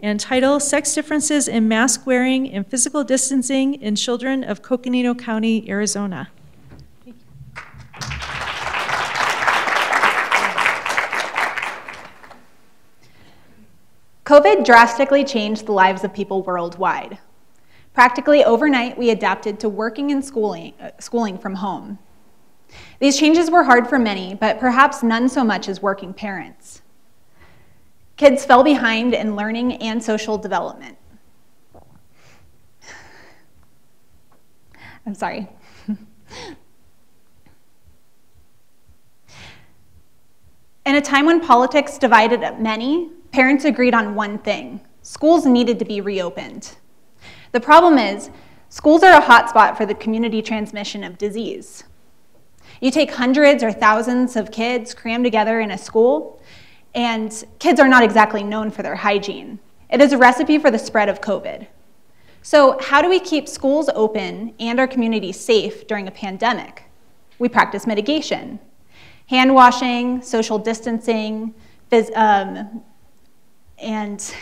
and title Sex Differences in Mask Wearing and Physical Distancing in Children of Coconino County, Arizona. COVID drastically changed the lives of people worldwide. Practically overnight, we adapted to working and schooling from home. These changes were hard for many, but perhaps none so much as working parents. Kids fell behind in learning and social development. I'm sorry. In a time when politics divided up many, parents agreed on one thing: schools needed to be reopened. The problem is, schools are a hotspot for the community transmission of disease. You take hundreds or thousands of kids crammed together in a school, and kids are not exactly known for their hygiene. It is a recipe for the spread of COVID. So how do we keep schools open and our community safe during a pandemic? We practice mitigation. Hand washing, social distancing, and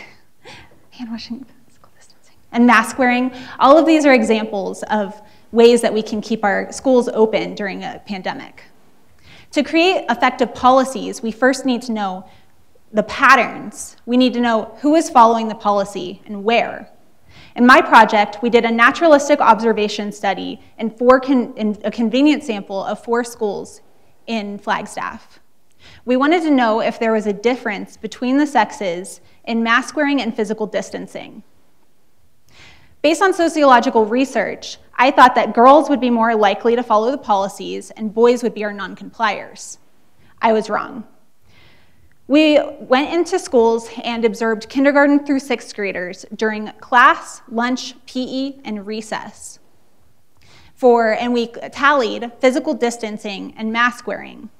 mask wearing. All of these are examples of ways that we can keep our schools open during a pandemic. To create effective policies, we first need to know the patterns. We need to know who is following the policy and where. In my project, we did a naturalistic observation study in a convenient sample of 4 schools in Flagstaff. We wanted to know if there was a difference between the sexes in mask wearing and physical distancing. Based on sociological research, I thought that girls would be more likely to follow the policies and boys would be our non-compliers. I was wrong. We went into schools and observed kindergarten through 6th graders during class, lunch, PE, and recess. And we tallied physical distancing and mask wearing.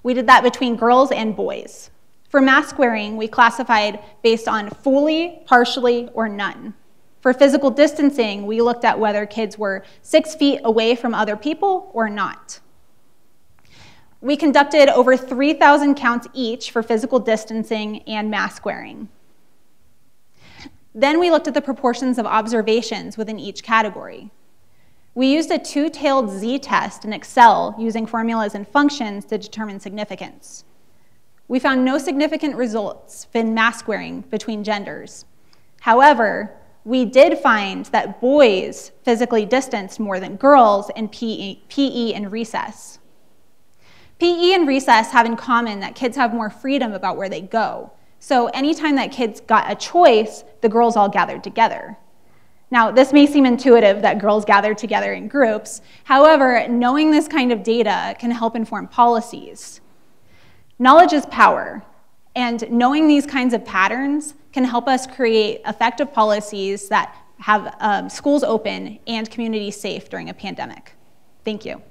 We did that between girls and boys. For mask wearing, we classified based on fully, partially, or none. For physical distancing, we looked at whether kids were 6 feet away from other people or not. We conducted over 3,000 counts each for physical distancing and mask wearing. Then we looked at the proportions of observations within each category. We used a 2-tailed z-test in Excel using formulas and functions to determine significance. We found no significant results in mask wearing between genders. However, we did find that boys physically distanced more than girls in PE and recess. PE and recess have in common that kids have more freedom about where they go. So anytime that kids got a choice, the girls all gathered together. Now, this may seem intuitive that girls gather together in groups. However, knowing this kind of data can help inform policies. Knowledge is power, and knowing these kinds of patterns can help us create effective policies that have schools open and communities safe during a pandemic. Thank you.